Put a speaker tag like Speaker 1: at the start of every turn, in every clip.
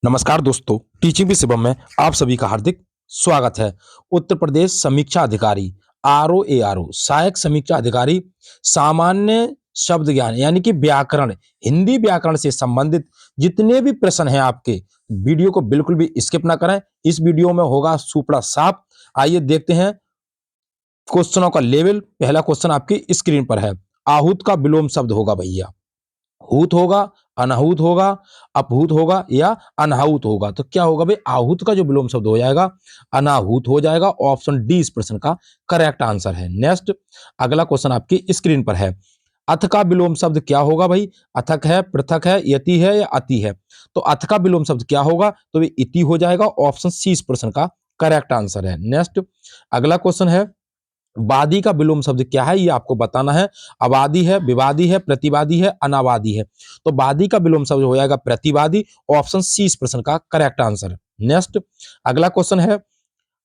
Speaker 1: नमस्कार दोस्तों, teaching with Shivam में आप सभी का हार्दिक स्वागत है। उत्तर प्रदेश समीक्षा अधिकारी आरओ सहायक समीक्षा अधिकारी सामान्य शब्द ज्ञान यानी कि व्याकरण, हिंदी व्याकरण से संबंधित जितने भी प्रश्न हैं आपके, वीडियो को बिल्कुल भी स्किप ना करें। इस वीडियो में होगा सुपड़ा साफ। आइए देखते हैं क्वेश्चनों का लेवल। पहला क्वेश्चन आपकी स्क्रीन पर है। आहूत का विलोम शब्द होगा भैया, हूत होगा, अनाहूत होगा, अपहूत होगा या अनाहूत होगा। तो क्या होगा भाई, आहूत का जो विलोम शब्द हो जाएगा अनाहूत हो जाएगा। ऑप्शन डी इस प्रश्न का करेक्ट आंसर है। नेक्स्ट अगला क्वेश्चन आपकी स्क्रीन पर है। अथ का विलोम शब्द क्या होगा भाई? अथक है, पृथक है, यति है या अति है? तो अथ का विलोम शब्द क्या होगा? तो ये इति हो जाएगा। ऑप्शन सी इस प्रश्न का करेक्ट आंसर है। नेक्स्ट अगला क्वेश्चन है। वादी का विलोम शब्द क्या है, ये आपको बताना है। अवादी है, विवादी है, प्रतिवादी है, अनावादी है। तो वादी का विलोम शब्द हो जाएगा प्रतिवादी। ऑप्शन सी इस प्रश्न का करेक्ट आंसर है। नेक्स्ट अगला क्वेश्चन है।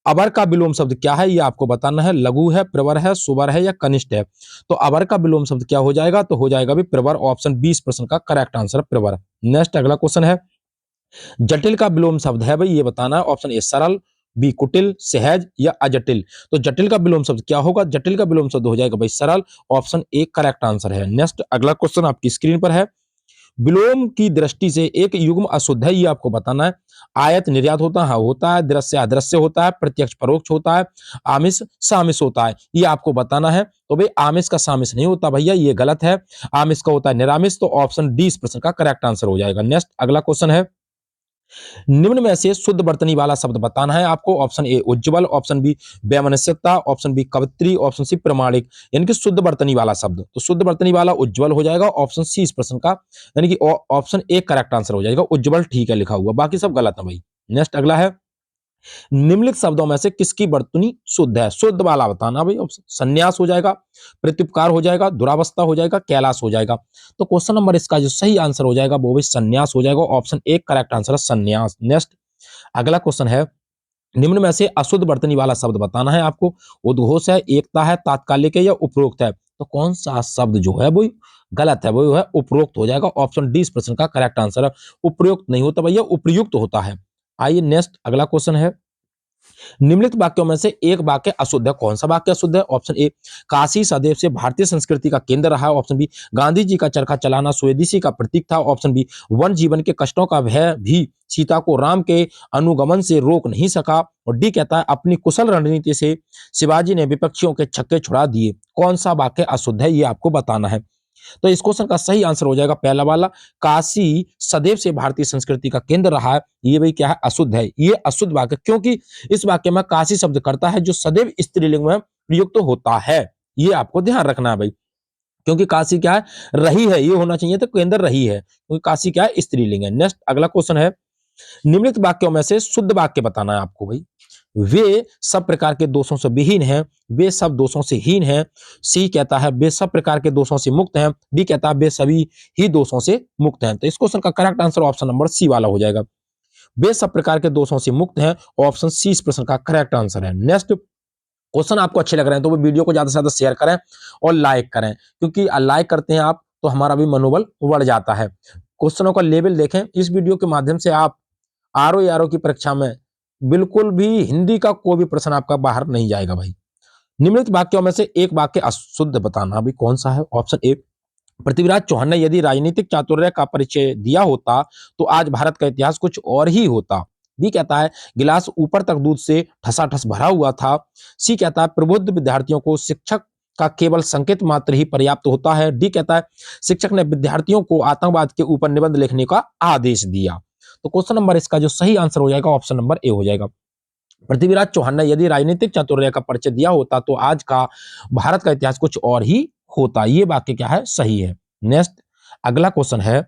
Speaker 1: अवर का विलोम शब्द क्या है, ये आपको बताना है। लघु है, प्रवर है, सुवर है या कनिष्ठ है? तो अवर का विलोम शब्द क्या हो जाएगा? तो हो जाएगा भी प्रवर। ऑप्शन बी इस प्रश्न का करेक्ट आंसर प्रवर। नेक्स्ट अगला क्वेश्चन है। जटिल का विलोम शब्द है भाई, ये बताना है। ऑप्शन ए सरल, बी कुटिल, सहज या अजटिल। तो जटिल का विलोम शब्द क्या होगा? जटिल का विलोम शब्द हो जाएगा भाई सरल। ऑप्शन ए करेक्ट आंसर है। नेक्स्ट अगला क्वेश्चन आपकी स्क्रीन पर है। विलोम की दृष्टि से एक युग्म अशुद्ध है, ये आपको बताना है। आयत निर्यात होता है, होता है। दृश्य अदृश्य होता है। प्रत्यक्ष परोक्ष होता है। आमिष सामिष होता है, ये आपको बताना है। तो भाई आमिष का सामिष नहीं होता भैया, ये गलत है। आमिष का होता है निरामिष। तो ऑप्शन डी इस प्रश्न का करेक्ट आंसर हो जाएगा। नेक्स्ट अगला क्वेश्चन है। निम्न में से शुद्ध वर्तनी वाला शब्द बताना है आपको। ऑप्शन ए उज्ज्वल, ऑप्शन बी वैमनस्यता, ऑप्शन बी कवित्री, ऑप्शन सी प्रमाणिक। यानी कि शुद्ध वर्तनी वाला शब्द, तो शुद्ध वर्तनी वाला उज्ज्वल हो जाएगा। ऑप्शन सी इस प्रश्न का यानी कि ऑप्शन ए करेक्ट आंसर हो जाएगा। उज्ज्वल ठीक है लिखा हुआ, बाकी सब गलत है भाई। नेक्स्ट अगला है। निम्नलिखित शब्दों में से किसकी वर्तनी शुद्ध है? शुद्ध वाला बताना भाई। ऑप्शन संन्यास हो जाएगा, प्रत्युपकार हो जाएगा, दुरावस्था हो जाएगा, कैलाश हो जाएगा। तो क्वेश्चन नंबर इसका जो सही आंसर हो जाएगा वो भी संन्यास हो जाएगा। ऑप्शन एक करेक्ट आंसर है संन्यास। नेक्स्ट अगला क्वेश्चन है। निम्न में से अशुद्ध वर्तनी वाला शब्द बताना है आपको। उद्घोष है, एकता है, तात्कालिक है या उपरोक्त है? तो कौन सा शब्द जो है वो गलत है, वो है उपरोक्त हो जाएगा। ऑप्शन डी इस प्रश्न का करेक्ट आंसर है। उपयुक्त नहीं होता भैया, उपयुक्त होता है। आइए नेक्स्ट अगला क्वेश्चन है। निम्नलिखित वाक्यों में से एक वाक्य अशुद्ध है। कौन सा वाक्य अशुद्ध है? ऑप्शन ए काशी सदैव से भारतीय संस्कृति का केंद्र रहा है। ऑप्शन बी गांधी जी का चरखा चलाना स्वदेशी का प्रतीक था। ऑप्शन बी वन जीवन के कष्टों का भय भी सीता को राम के अनुगमन से रोक नहीं सका। और डी कहता है अपनी कुशल रणनीति से शिवाजी ने विपक्षियों के छक्के छुड़ा दिए। कौन सा वाक्य अशुद्ध है, ये आपको बताना है। तो इस क्वेश्चन का सही आंसर हो जाएगा पहला वाला। काशी सदैव से भारतीय संस्कृति का केंद्र रहा है, ये भाई क्या है? अशुद्ध है। ये अशुद्ध वाक्य, क्योंकि इस वाक्य में काशी शब्द करता है जो सदैव स्त्रीलिंग में प्रयुक्त होता है। ये आपको ध्यान रखना है भाई, क्योंकि काशी क्या है? रही है, ये होना चाहिए तो केंद्र रही है, क्योंकि काशी क्या है? स्त्रीलिंग है। नेक्स्ट अगला क्वेश्चन है। निम्नलिखित वाक्यों में से शुद्ध वाक्य बताना है आपको भाई। वे सब प्रकार के दोषों से विहीन हैं, वे सब दोषों से हीन हैं। सी कहता है वे सब प्रकार के दोषों से मुक्त हैं। डी कहता है वे सभी ही दोषों से मुक्त हैं। तो इस क्वेश्चन का correct answer option number C वाला हो जाएगा। वे सब प्रकार के दोषों से मुक्त हैं। ऑप्शन सी इस प्रश्न का करेक्ट आंसर है। नेक्स्ट क्वेश्चन आपको अच्छे लग रहे हैं तो वो वीडियो को ज्यादा से ज्यादा शेयर करें और लाइक करें, क्योंकि लाइक करते हैं आप तो हमारा भी मनोबल बढ़ जाता है। क्वेश्चनों का लेवल देखें। इस वीडियो के माध्यम से आप आरओ की परीक्षा में बिल्कुल भी हिंदी का कोई भी प्रश्न आपका बाहर नहीं जाएगा भाई। निम्नलिखित वाक्यों में से एक वाक्य अशुद्ध बताना अभी कौन सा है। ऑप्शन ए पृथ्वीराज चौहान ने यदि राजनीतिक चातुर्य का परिचय दिया होता तो आज भारत का इतिहास कुछ और ही होता। बी कहता है गिलास ऊपर तक दूध से ठसाठस भरा हुआ था। सी कहता है प्रबुद्ध विद्यार्थियों को शिक्षक का केवल संकेत मात्र ही पर्याप्त होता है। डी कहता है शिक्षक ने विद्यार्थियों को आतंकवाद के ऊपर निबंध लिखने का आदेश दिया। तो क्वेश्चन नंबर इसका जो सही आंसर हो जाएगा ऑप्शन नंबर ए हो जाएगा। पृथ्वीराज चौहान ने यदि राजनीतिक चातुर्य का परिचय दिया होता तो आज का भारत का इतिहास कुछ और ही होता। ये वाक्य क्या है? सही है। नेक्स्ट अगला क्वेश्चन है।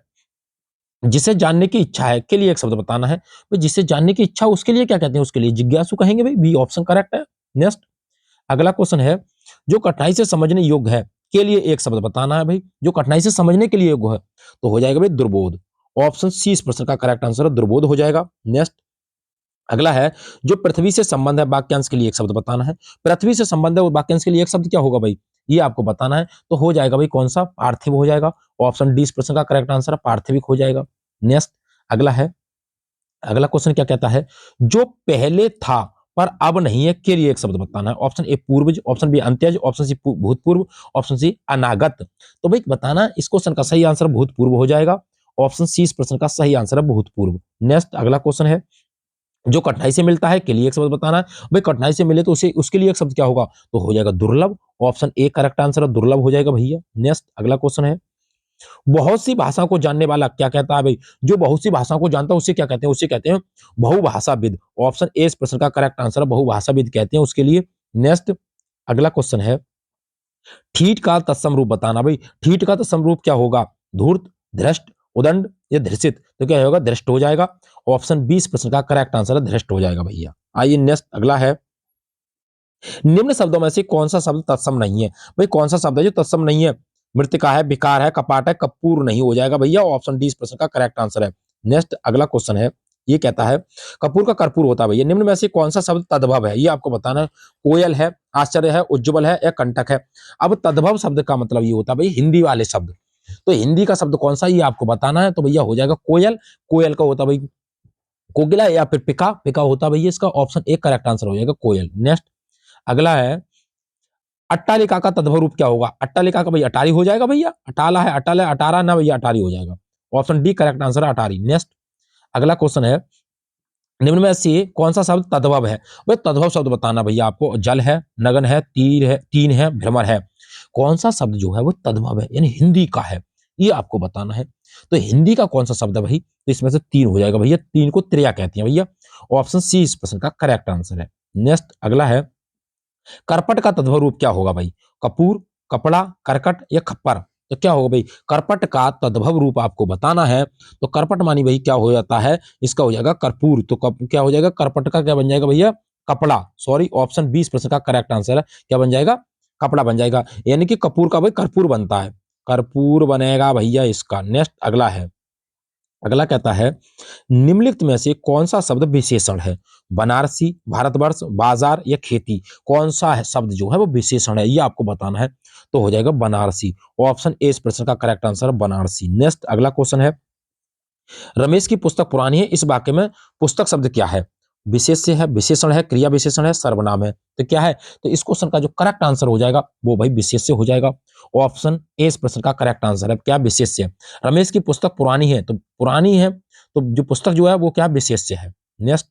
Speaker 1: जिसे जानने की इच्छा है के लिए एक शब्द बताना है। भाई जिसे जानने की इच्छा उसके लिए क्या कहते हैं? उसके लिए जिज्ञासु कहेंगे भाई। बी ऑप्शन करेक्ट है। नेक्स्ट अगला क्वेश्चन है। जो कठिनाई से समझने योग्य है के लिए एक शब्द बताना है भाई। जो कठिनाई से समझने के लिए योग्य है तो हो जाएगा भाई दुर्बोध। ऑप्शन सी इस प्रश्न का करेक्ट आंसर है, दुर्बोध हो जाएगा। नेक्स्ट अगला है। जो पृथ्वी से संबंध है वाक्यांश के लिए एक शब्द बताना है। पृथ्वी से संबंध है वाक्यांश के लिए एक शब्द क्या होगा भाई? ये आपको बताना है। तो हो जाएगा भाई कौन सा? पार्थिव हो जाएगा। ऑप्शन डी इस प्रश्न का करेक्ट आंसर है, पार्थिविक हो जाएगा। नेक्स्ट अगला है। अगला क्वेश्चन क्या कहता है, जो पहले था पर अब नहीं है के लिए एक शब्द बताना है। ऑप्शन ए पूर्वज, ऑप्शन बी अंत्यज, ऑप्शन सी भूतपूर्व, ऑप्शन सी अनागत। तो भाई बताना, इस क्वेश्चन का सही आंसर भूतपूर्व हो जाएगा। ऑप्शन सी इस प्रश्न का सही आंसर है भूतपूर्व। नेक्स्ट अगला क्वेश्चन है, जो कठिनाई से मिलता है के लिए एक शब्द बताना है। भाई कठिनाई से मिले तो उसे उसके लिए एक शब्द क्या होगा, तो हो जाएगा दुर्लभ। ऑप्शन ए करेक्ट आंसर है, दुर्लभ हो जाएगा भैया। नेक्स्ट अगला क्वेश्चन है, बहुत सी भाषा को जानने वाला क्या कहता है भाई, जो बहुत सी भाषाओं को जानता है उसे क्या कहते हैं, उसे कहते हैं बहुभाषाविद। ऑप्शन ए इस प्रश्न का करेक्ट आंसर है, बहुभाषाविद कहते हैं उसके लिए। नेक्स्ट अगला क्वेश्चन है, ठीठ का तत्सम रूप बताना। भाई ठीठ का तत्सम रूप क्या होगा, धूर्त, धृष्ट, उदंड या धृषित। तो क्या होगा, धृष्ट हो जाएगा। ऑप्शन बी इस प्रश्न का करेक्ट आंसर है, धृष्ट हो जाएगा भैया। आइए नेक्स्ट अगला है, निम्न शब्दों में से कौन सा शब्द तत्सम नहीं है। भाई कौन सा शब्द है जो तत्सम नहीं है, मृतिका है, विकार है, कपाट है, कपूर नहीं हो जाएगा भैया। ऑप्शन डी इस प्रश्न का करेक्ट आंसर है। नेक्स्ट अगला क्वेश्चन है, ये कहता है कपूर का कर्पूर होता है भैया, निम्न में से कौन सा शब्द तद्भव है, ये आपको बताना है। कोयल है, आश्चर्य है, उज्ज्वल है या कंटक है। अब तद्भव शब्द का मतलब ये होता है भाई हिंदी वाले शब्द, तो हिंदी का शब्द कौन सा ये आपको बताना है। तो भैया हो जाएगा कोयल, कोयल का होता भाई कोकिला या फिर पिका, पिका होता भैया इसका। ऑप्शन ए करेक्ट आंसर हो जाएगा कोयल। नेक्स्ट अगला है, अट्टालिका का तद्भव रूप क्या होगा। अट्टालिका का भैया अटारी हो जाएगा भैया, अटाला है, अटाला अटारा ना भैया अटारी हो जाएगा। ऑप्शन डी करेक्ट आंसर है अटारी। नेक्स्ट अगला क्वेश्चन है, निम्न में से कौन सा शब्द तद्भव है। भाई तद्भव शब्द बताना भैया आपको, जल है, नगन है, तीर है, तीन है, भ्रमर है। कौन सा शब्द जो है वो तद्भव है यानी हिंदी का है, ये आपको बताना है। तो हिंदी का कौन सा शब्द है भाई, तो इसमें से तीन हो जाएगा भैया, तीन को त्रिया कहती हैं भैया। ऑप्शन सी इस प्रश्न का करेक्ट आंसर है। नेक्स्ट अगला है, करपट का तद्भव रूप क्या होगा भाई, कपूर, कपड़ा, करकट या खप्पर। तो क्या होगा भाई, करपट का तद्भव रूप आपको बताना है। तो करपट मानी भाई क्या हो जाता है, इसका हो जाएगा कर्पूर। तो क्या हो जाएगा, करपट का क्या बन जाएगा भैया, कपड़ा। सॉरी ऑप्शन 20 प्रश्न का करेक्ट आंसर है, क्या बन जाएगा, कपड़ा बन जाएगा। यानी कि कपूर का भाई कर्पूर बनता है, कर्पूर बनेगा भैया इसका। नेक्स्ट अगला है, अगला कहता है, निम्नलिखित में से कौन सा शब्द विशेषण है। बनारसी, भारतवर्ष, बाजार या खेती। कौन सा है शब्द जो है वो विशेषण है, ये आपको बताना है। तो हो जाएगा बनारसी। ऑप्शन ए इस प्रश्न का करेक्ट आंसर है बनारसी। नेक्स्ट अगला क्वेश्चन है, रमेश की पुस्तक पुरानी है, इस वाक्य में पुस्तक शब्द क्या है। विशेष्य है, विशेषण है, क्रिया विशेषण है, सर्वनाम है। तो क्या है, तो इस क्वेश्चन का जो करेक्ट आंसर हो जाएगा वो भाई विशेष्य हो जाएगा। ऑप्शन ए इस प्रश्न का करेक्ट आंसर है, क्या विशेष्य। रमेश की पुस्तक पुरानी है, तो पुरानी है तो जो पुस्तक जो है वो क्या विशेष्य है। नेक्स्ट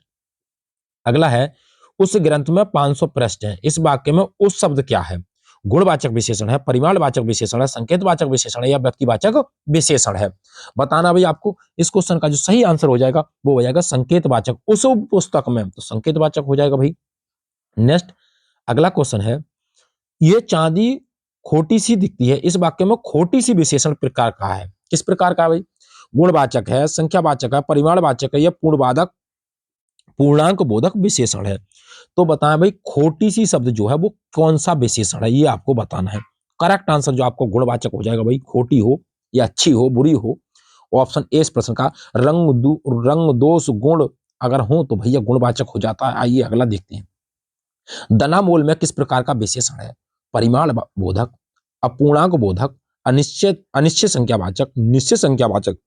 Speaker 1: अगला है, उस ग्रंथ में 500 पृष्ठ हैं, इस वाक्य में उस शब्द क्या है। गुणवाचक विशेषण है, परिमाणवाचक विशेषण है, संकेतवाचक विशेषण है या व्यक्तिवाचक विशेषण है। बताना भाई आपको, इस क्वेश्चन का जो सही आंसर हो जाएगा वो हो जाएगा संकेतवाचक। उस पुस्तक में तो संकेतवाचक हो जाएगा भाई। नेक्स्ट अगला क्वेश्चन है, ये चांदी खोटी सी दिखती है, इस वाक्य में खोटी सी विशेषण प्रकार का है, किस प्रकार का भाई। गुणवाचक है, संख्यावाचक है, परिमाणवाचक है या पूर्णवादक पूर्णांक बोधक विशेषण है। तो बताएं भाई खोटी सी शब्द जो है वो कौन सा विशेषण है, ये आपको बताना है। करेक्ट आंसर जो आपको गुणवाचक हो जाएगा भाई, खोटी हो या अच्छी हो, बुरी हो। ऑप्शन ए इस प्रश्न का, रंग दोष गुण अगर हो तो भैया गुणवाचक हो जाता है। आइए अगला देखते हैं, दनामोल में किस प्रकार का विशेषण है। परिमाण बोधक, अपूर्णांक बोधक, अनिश्चित अनिश्चित संख्यावाचक, निश्चित संख्यावाचक।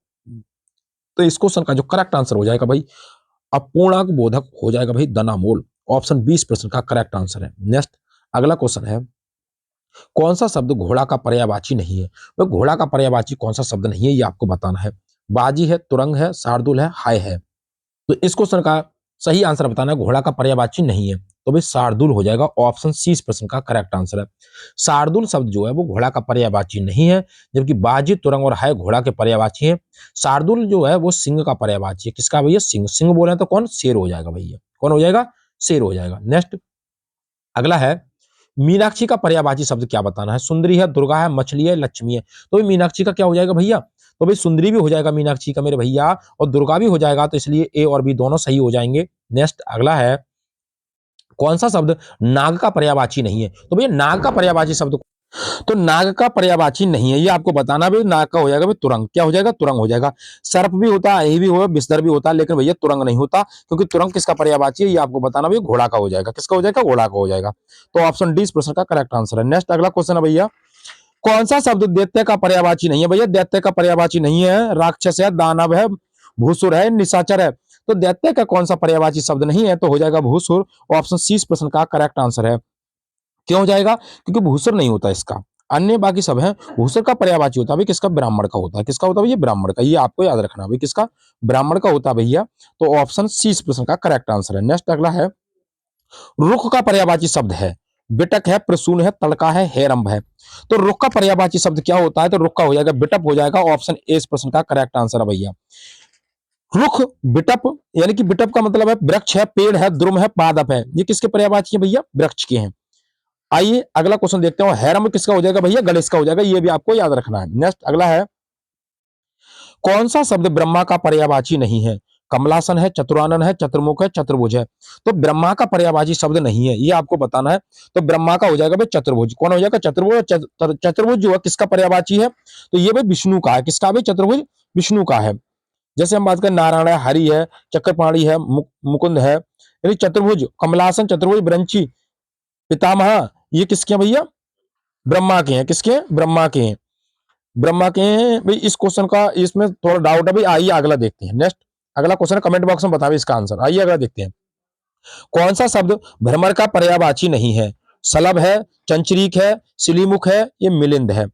Speaker 1: तो इस क्वेश्चन का जो करेक्ट आंसर हो जाएगा भाई अपूर्णांक बोधक हो जाएगा भाई दनामोल। ऑप्शन 20 प्रश्न का करेक्ट आंसर है। नेक्स्ट अगला क्वेश्चन है, कौन सा शब्द घोड़ा का पर्यायवाची नहीं है। वह घोड़ा का पर्यायवाची कौन सा शब्द नहीं है, ये आपको बताना है। बाजी है, तुरंग है, शार्दुल है, हाय है। तो इस क्वेश्चन का सही आंसर बताना है, घोड़ा का पर्यायवाची नहीं है, तो भाई शार्दुल हो जाएगा। ऑप्शन सी इस प्रश्न का करेक्ट आंसर है। शार्दुल शब्द जो है वो घोड़ा का पर्यायवाची नहीं है, जबकि बाजी, तुरंग और हाय घोड़ा के पर्यायवाची है। शार्दुल जो है वो सिंह का पर्यायवाची है, किसका भैया, सिंह। सिंह बोले तो कौन, शेर हो जाएगा भैया, कौन हो जाएगा, शेर हो जाएगा। नेक्स्ट अगला है, मीनाक्षी का पर्यायवाची शब्द क्या बताना है। सुंदरी है, दुर्गा है, मछली है, लक्ष्मी है। तो मीनाक्षी का क्या हो जाएगा भैया, तो भाई सुंदरी भी हो जाएगा मीनाक्षी का मेरे भैया, और दुर्गा भी हो जाएगा, तो इसलिए ए और बी दोनों सही हो जाएंगे। नेक्स्ट अगला है, कौन सा शब्द नाग का पर्यायवाची नहीं है। तो भैया नाग का पर्यायवाची शब्द, तो नाग का पर्यायवाची नहीं है, ये आपको बताना भी। नाग का हो जाएगा भाई तुरंग, क्या हो जाएगा, तुरंग हो जाएगा। सर्प भी होता है, यही भी होगा, बिस्तर भी होता है, लेकिन भैया तुरंग नहीं होता, क्योंकि तुरंग किसका पर्यायवाची है, ये आपको बताना भी। घोड़ा का हो जाएगा, किसका हो जाएगा, घोड़ा का हो जाएगा। तो ऑप्शन डी इस प्रश्न का करेक्ट आंसर है। नेक्स्ट अगला क्वेश्चन है भैया, कौन सा शब्द दैत्य का पर्यायवाची नहीं है। भैया दैत्य का पर्यायवाची नहीं है, राक्षस है, दानव है, भूसुर है, निशाचर है। तो दैत्य का कौन सा पर्यायवाची शब्द नहीं है? तो हो जाएगा भूसुर। ऑप्शन सी इस प्रश्न का करेक्ट आंसर है। क्यों हो जाएगा? क्योंकि भूसुर नहीं होता इसका, अन्य बाकी सब है। भूसुर का पर्यायवाची होता है भाई किसका? ब्राह्मण का होता है। किसका होता है भैया? ब्राह्मण का। ये आपको याद रखना भाई, किसका? ब्राह्मण का होता है भैया। तो ऑप्शन सी इस प्रश्न का करेक्ट आंसर है। नेक्स्ट अगला है, रुख का पर्यायवाची शब्द है, बिटक है, प्रसून है, तड़का है, हेरंब है। तो रुख का पर्यायवाची शब्द क्या होता है? तो रुख का हो जाएगा बिटप हो जाएगा। ऑप्शन ए इस प्रश्न का करेक्ट आंसर है भैया। रुख बिटप यानी कि बिटप का मतलब है वृक्ष है, पेड़ है, द्रुम है, पादप है। ये किसके पर्यायवाची है भैया? वृक्ष के हैं। आइए अगला क्वेश्चन देखते हैं। हेरंब किसका हो जाएगा भैया? गणेश का हो जाएगा। ये भी आपको याद रखना है। नेक्स्ट अगला है, कौन सा शब्द ब्रह्मा का पर्यायवाची नहीं है? कमलासन है, चतुरानन है, चतुर्मुख है, चतुर्भुज है। तो ब्रह्मा का पर्यायवाची शब्द नहीं है, ये आपको बताना है। तो ब्रह्मा का हो जाएगा भाई चतुर्भुज। कौन हो जाएगा? चतुर्भुज। चतुर्भुज जो है किसका पर्यायवाची है? तो ये भाई विष्णु का है। किसका भाई? चतुर्भुज विष्णु का है। जैसे हम बात करें नारायण है, हरि है, चक्रपाणी है, मुकुंद है, यानी चतुर्भुज, कमलासन, चतुर्भुज, ब्रंची, पितामह, ये किसके हैं भैया? ब्रह्मा के हैं। किसके? ब्रह्मा के हैं। ब्रह्मा के हैं भाई। इस क्वेश्चन का इसमें थोड़ा डाउट है भाई। आइए अगला देखते हैं। नेक्स्ट अगला क्वेश्चन कमेंट बॉक्स में बताइए इसका आंसर। आइए अगला देखते हैं। कौन सा शब्द भ्रमर का पर्यायवाची नहीं है? सलभ है, चंचरीक है, सिलीमुख है, ये मिलिंद है।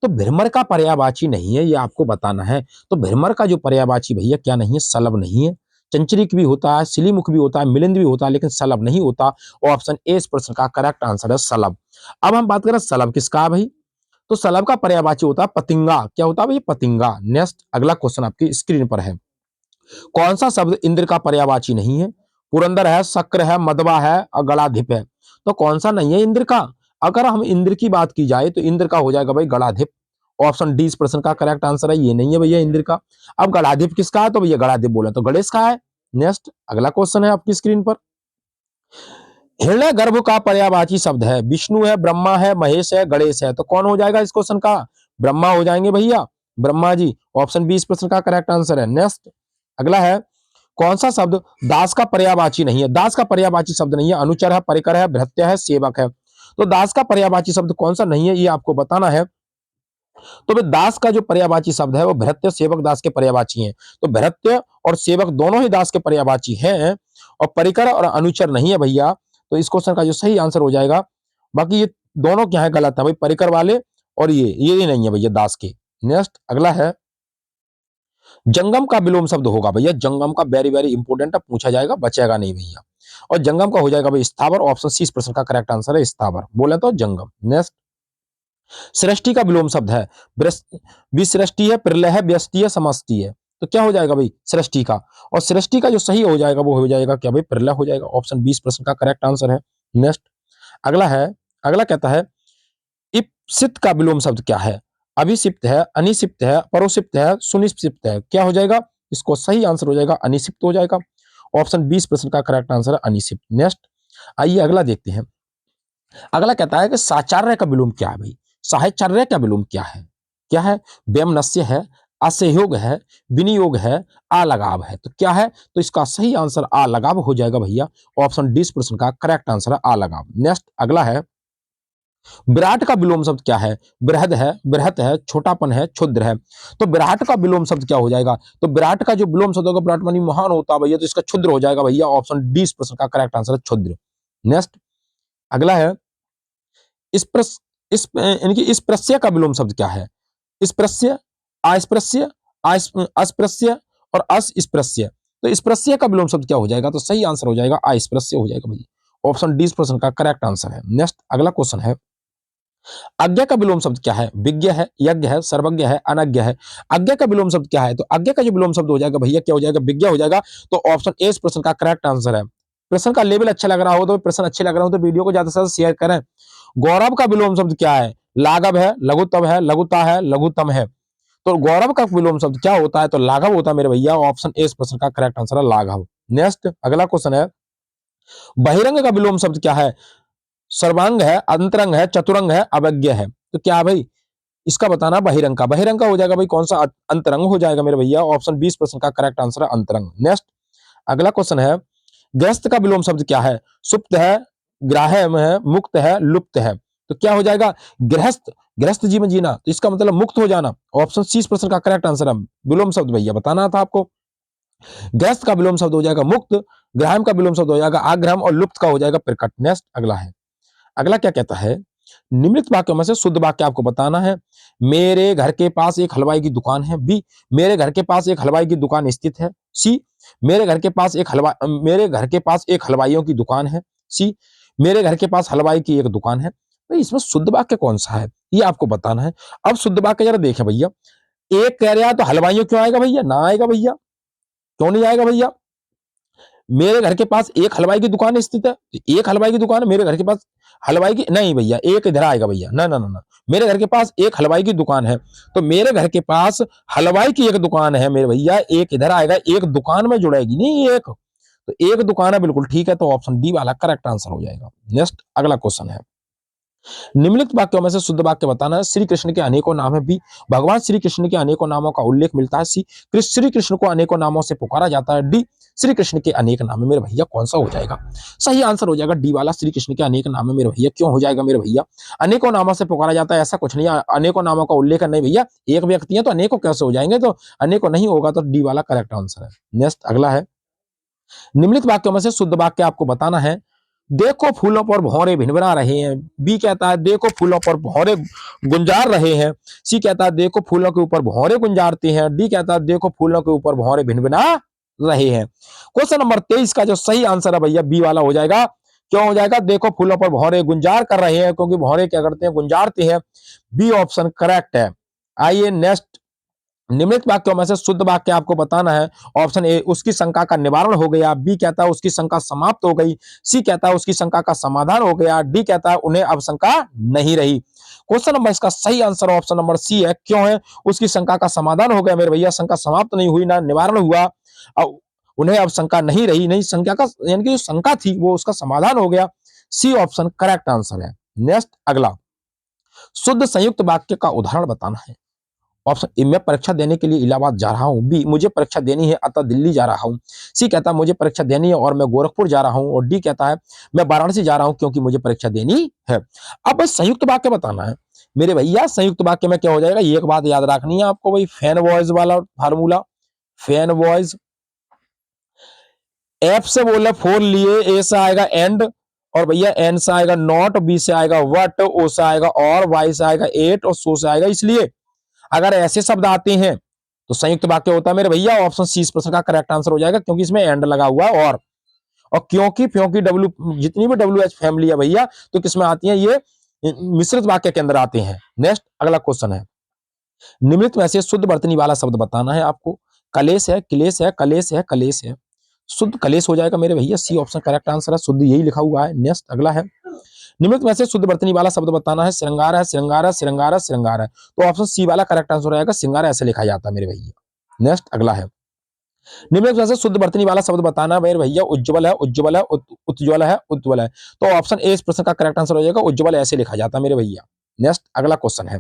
Speaker 1: तो भ्रमर का पर्यायवाची नहीं है, ये आपको बताना है। तो भ्रमर का जो पर्यायवाची भैया क्या नहीं है? सलभ नहीं है। चंचरीक भी होता है, सिलीमुख भी होता है, मिलिंद भी होता है, लेकिन सलभ नहीं होता। ऑप्शन ए इस प्रश्न का करेक्ट आंसर है, सलभ। अब हम बात करें सलभ किसका है भाई? तो सलभ का पर्यायवाची होता है पतिंगा। क्या होता है भाई? पतिंगा। नेक्स्ट अगला क्वेश्चन आपकी स्क्रीन पर है। कौन सा शब्द इंद्र का पर्यायवाची नहीं है? पुरंदर है, शक्र है, मदवा है और गणाधिप है। तो कौन सा नहीं है इंद्र का? अगर हम इंद्र की बात की जाए तो इंद्र का हो जाएगा भाई गणाधिप। ऑप्शन डी इस प्रश्न का करेक्ट आंसर है। ये नहीं है भैया इंद्र का। अब गणाधिप किसका है? तो भैया गणाधिप बोला तो गणेश का है। नेक्स्ट अगला क्वेश्चन है आपकी स्क्रीन पर। हिरण्य गर्भ का पर्यायवाची शब्द है, विष्णु है, ब्रह्मा है, महेश है, गणेश है। तो कौन हो जाएगा इस क्वेश्चन का? ब्रह्मा हो जाएंगे भैया, ब्रह्मा जी। ऑप्शन बी इस प्रश्न का करेक्ट आंसर है। नेक्स्ट अगला है, कौन सा शब्द दास का पर्यायवाची नहीं है? दास का पर्यायवाची शब्द नहीं है। अनुचर है, परिकर है, भृत्य है, सेवक है। तो दास का पर्यायवाची शब्द कौन सा नहीं है, ये आपको बताना है। तो भाई दास का जो पर्यायवाची शब्द है वो भृत्य, सेवक, दास के पर्यायवाची हैं। तो भृत्य और सेवक दोनों ही दास के पर्यायवाची हैं, और परिकर और अनुचर नहीं है भैया। तो इस क्वेश्चन का जो सही आंसर हो जाएगा, बाकी ये दोनों क्या है गलत है भाई, परिकर वाले और ये नहीं है भैया दास के। नेक्स्ट अगला है, जंगम का विलोम शब्द होगा भैया। जंगम का वेरी वेरी इंपोर्टेंट है, पूछा जाएगा, बचेगा नहीं भैया। और जंगम का हो जाएगा भाई स्थावर। ऑप्शन सी इस प्रश्न का करेक्ट आंसर है, स्थावर बोले तो जंगम। नेक्स्ट सृष्टि का विलोम शब्द है, विसृष्टि है, प्रलय है, व्यष्टि है, समष्टि है। तो क्या हो जाएगा भाई? सृष्टि का। और सृष्टि का जो सही हो जाएगा वो हो जाएगा क्या भाई? प्रलय हो जाएगा। ऑप्शन 20 प्रश्न का करेक्ट आंसर है। नेक्स्ट अगला है, अगला कहता है इप्सित का विलोम शब्द क्या है? अभिसिप्त है, अनिसिप्त है, परोसिप्त है, सुनिश्चित है। क्या हो जाएगा? इसको सही आंसर हो जाएगा अनिसिप्त हो जाएगा। ऑप्शन 20 प्रश्न का करेक्ट आंसर है अनिसिप्त। नेक्स्ट आइए अगला देखते हैं। अगला कहता है कि साचार्य का विलोम क्या है भाई? साहचर्य का विलोम क्या है? क्या है? व्यमनस्य है, असहयोग है, विनियोग है, अलगाव है। तो क्या है? तो इसका सही आंसर अलगाव हो जाएगा भैया। ऑप्शन डी प्रश्न का करेक्ट आंसर है अलगाव। नेक्स्ट अगला है, विराट का विलोम शब्द क्या है? बृहद है, बृहत है, छोटापन है, क्षुद्र है। तो विराट का विलोम शब्द क्या हो जाएगा? तो विराट का जो विलोम शब्द होगा, विराट मानी महान होता है भैया, तो इसका क्षुद्र हो जाएगा भैया। ऑप्शन डी प्रश्न का करेक्ट आंसर है क्षुद्र। नेक्स्ट अगला है, इस यानी कि इस प्रत्यय का विलोम शब्द क्या है? स्पृश्य, अस्पृश्य, अस्पृश्य और अस्पृश्य। तो स्पृश्य का विलोम शब्द क्या हो जाएगा? तो सही आंसर हो जाएगा अस्पृश्य हो जाएगा भैया। ऑप्शन डी प्रश्न का करेक्ट आंसर है। नेक्स्ट अगला क्वेश्चन है, आज्ञा का विलोम शब्द क्या है? विज्ञ है, यज्ञ है, सर्वज्ञ है, अनज्ञ है। आज्ञा का विलोम शब्द क्या है? तो आज्ञा का जो विलोम शब्द हो जाएगा भैया क्या हो जाएगा? विज्ञ हो जाएगा। तो ऑप्शन ए इस प्रश्न का करेक्ट आंसर है। प्रश्न का लेवल अच्छा लग रहा हो तो प्रश्न अच्छे लग रहा हो तो वीडियो को ज्यादा से ज्यादा शेयर करें। गौरव का विलोम शब्द क्या है? लाघव है, लघुतम है, लघुता है, लघुतम है। तो गौरव का विलोम शब्द क्या होता है? तो लाघव होता है मेरे भैया। ऑप्शन ए इस प्रश्न का करेक्ट आंसर है लाघव। नेक्स्ट अगला क्वेश्चन है, बहिरंग का विलोम शब्द क्या है? सर्वांग है, अंतरंग है, चतुरंग है, अवज्ञ है। तो क्या भाई इसका बताना बहिरंग का। बहिरंग का हो जाएगा भाई कौन सा? अंतरंग हो जाएगा मेरे भैया। ऑप्शन 20 प्रश्न का करेक्ट आंसर है अंतरंग। नेक्स्ट अगला क्वेश्चन है, ग्रस्त का विलोम शब्द क्या है? सुप्त है, ग्राह्य है, मुक्त है, लुप्त है। तो क्या हो जाएगा? गृहस्थ, गृहस्थ जीवन जीना, तो इसका मतलब मुक्त हो जाना। ऑप्शन सी इस प्रश्न का करेक्ट आंसर है। विलोम शब्द भैया बताना था आपको। गृहस्थ का विलोम शब्द हो जाएगा मुक्त, ग्राह्म का विलोम शब्द हो जाएगा आग्रहम और लुप्त का हो जाएगा प्रकट। नेक्स्ट अगला है, अगला क्या कहता है, निम्नलिखित वाक्यों में से शुद्ध वाक्य आपको बताना है। मेरे घर के पास एक हलवाई की दुकान है। बी, मेरे घर के पास एक हलवाई की दुकान स्थित है। सी, मेरे घर के पास एक हलवाइयों की दुकान है। सी, मेरे घर के पास हलवाई की एक दुकान है। भाई इसमें शुद्ध वाक्य कौन सा है ये आपको बताना है। अब शुद्ध वाक्य जरा देखें भैया, एक कह रहा है तो हलवाइयों क्यों आएगा भैया, ना आएगा भैया, क्यों नहीं आएगा भैया। मेरे घर के पास एक हलवाई की दुकान स्थित है, एक हलवाई की दुकान है मेरे घर के पास, हलवाई की नहीं भैया, एक इधर आएगा भैया, ना ना ना ना, मेरे घर के पास एक हलवाई की दुकान है, तो मेरे घर के पास हलवाई की एक दुकान है मेरे भैया, एक इधर आएगा, एक दुकान में जुड़ेगी नहीं एक, तो एक दुकान है, बिल्कुल ठीक है, तो ऑप्शन डी वाला करेक्ट आंसर हो जाएगा। नेक्स्ट अगला क्वेश्चन है, निम्नलिखित वाक्यों में से शुद्ध वाक्य बताना है। श्री कृष्ण के अनेकों नाम है। बी, भगवान श्री कृष्ण के अनेकों नामों का उल्लेख मिलता है। सी, श्री कृष्ण को अनेकों नामों से पुकारा जाता है। डी, श्री कृष्ण के अनेक नाम है। मेरे भैया कौन सा हो जाएगा, सही आंसर हो जाएगा डी वाला, श्री कृष्ण के अनेक नाम है मेरे भैया। क्यों हो जाएगा मेरे भैया, अनेकों नामों से पुकारा जाता है ऐसा कुछ नहीं है, अनेकों नामों का उल्लेख नहीं भैया, एक व्यक्ति है तो अनेकों कैसे हो जाएंगे, तो अनेकों नहीं होगा, तो डी वाला करेक्ट आंसर है। नेक्स्ट अगला है, निम्नलिखित वाक्यों में से शुद्ध वाक्य आपको बताना है। देखो फूलों पर भौरे भिनभिना रहे हैं। बी कहता है देखो फूलों पर भौरे गुंजार रहे हैं। सी कहता है देखो फूलों के ऊपर भौरे गुंजारते हैं। डी कहता है देखो फूलों के ऊपर भौरे भिनभिना रहे हैं। क्वेश्चन नंबर 23 का जो सही आंसर है भैया बी वाला हो जाएगा। क्यों हो जाएगा, देखो फूलों पर भौरे गुंजार कर रहे हैं, क्योंकि भौरे क्या करते हैं, गुंजारते हैं। बी ऑप्शन करेक्ट है। आइए नेक्स्ट, निम्नलिखित वाक्यों में से शुद्ध वाक्य आपको बताना है। ऑप्शन ए, उसकी शंका का निवारण हो गया। बी कहता है उसकी शंका समाप्त हो गई। सी कहता है उसकी शंका का समाधान हो गया। डी कहता है उन्हें अब शंका नहीं रही। क्वेश्चन नंबर इसका सही आंसर ऑप्शन नंबर सी है। क्यों है, उसकी शंका का समाधान हो गया मेरे भैया, शंका समाप्त नहीं हुई ना निवारण हुआ, उन्हें अब शंका नहीं रही, नहीं शंका का यानी कि जो शंका थी वो उसका समाधान हो गया। सी ऑप्शन करेक्ट आंसर है। नेक्स्ट अगला, शुद्ध संयुक्त वाक्य का उदाहरण बताना है। ऑप्शन ए, मैं परीक्षा देने के लिए इलाहाबाद जा रहा हूं। बी, मुझे परीक्षा देनी है अतः दिल्ली जा रहा हूं। सी कहता है मुझे परीक्षा देनी है और मैं गोरखपुर जा रहा हूं। और डी कहता है मैं वाराणसी जा रहा हूं क्योंकि मुझे परीक्षा देनी है। अब संयुक्त वाक्य बताना है मेरे भैया। संयुक्त वाक्य में क्या हो जाएगा, एक बात याद रखनी है आपको भाई, फैन वॉइस वाला फार्मूला। फैन वॉइस, एफ से बोले फोन लिए, ए से आएगा एंड, और भैया एन से आएगा नॉट, बी से आएगा वट, ओ से आएगा और, वाई से आएगा एट, और सो से आएगा इसलिए। अगर ऐसे शब्द आते हैं तो संयुक्त वाक्य होता है मेरे भैया। ऑप्शन सी इस प्रश्न का करेक्ट आंसर हो जाएगा, क्योंकि इसमें एंड लगा हुआ है। और क्योंकि क्योंकि डब्ल्यू, जितनी भी डब्ल्यू एच फैमिली है भैया, तो किसमें आती है, ये मिश्रित वाक्य के अंदर आते हैं। नेक्स्ट अगला क्वेश्चन है, निम्नलिखित में से शुद्ध वर्तनी वाला शब्द बताना है आपको। कलेश है, क्लेश है, कलेश है, कलेश है। शुद्ध कलेश हो जाएगा मेरे भैया, सी ऑप्शन करेक्ट आंसर है, शुद्ध यही लिखा हुआ है। नेक्स्ट अगला है, निम्नलिखित में से शुद्ध वर्तनी वाला शब्द बताना है। श्रृंगार है, श्रृंगार है, श्रृंगार है, श्रृंगार है, तो ऑप्शन सी वाला करेक्ट आंसर हो जाएगा, श्रृंगार ऐसे लिखा जाता है मेरे भैया। नेक्स्ट अगला है, निम्नलिखित में से शुद्ध वर्तनी वाला शब्द बताना है मेरे भैया। उज्ज्वल है, उज्ज्वल है, उज्ज्वल है, उज्ज्वल है, तो ऑप्शन ए इस प्रश्न का करेक्ट आंसर हो जाएगा, उज्ज्वल ऐसे लिखा जाता है मेरे भैया। नेक्स्ट अगला क्वेश्चन है,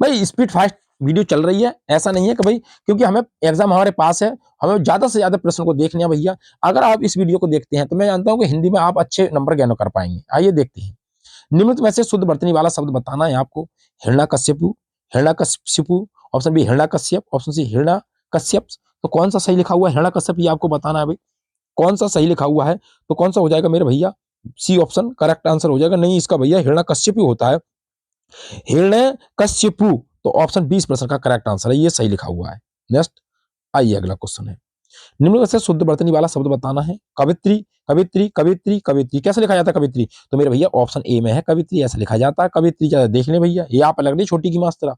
Speaker 1: भाई स्पीड फास्ट वीडियो चल रही है, ऐसा नहीं है कि भाई क्योंकि हमें एग्जाम हमारे पास है, हमें ज्यादा से ज्यादा प्रश्न को देखने हैं भैया। अगर आप इस वीडियो को देखते हैं तो मैं जानता हूं कि हिंदी में आप अच्छे नंबर गेन कर पाएंगे। आइए देखते हैं, निम्नलिखित में से शुद्ध वर्तनी वाला शब्द बताना है आपको। Hiranyakashyapu, Hiranyakashipu, option B Hiranyakashyap, option C Hiranyakashyap, तो कौन सा सही लिखा हुआ है, हिरण्यकश्यप, ये आपको बताना है भाई, कौन सा सही लिखा हुआ है, तो कौन सा हो जाएगा मेरे भैया, सी ऑप्शन करेक्ट आंसर हो जाएगा। नहीं इसका भैया हिरण्यकश्यप होता है, हिरण्यकश्यपु, तो ऑप्शन बी इस प्रश्न का करेक्ट आंसर है, ये सही लिखा हुआ है। नेक्स्ट आइए अगला क्वेश्चन है, निम्न में से शुद्ध वर्तनी वाला शब्द बताना है। कवित्री, कवित्री, कवित्री, कवित्री, कैसे लिखा जाता है कवित्री, तो मेरे भैया ऑप्शन ए में है कवित्री, ऐसे लिखा जाता है कवित्री। क्या देख ले भैया, ये आप अलग नहीं, छोटी की मास्टरा।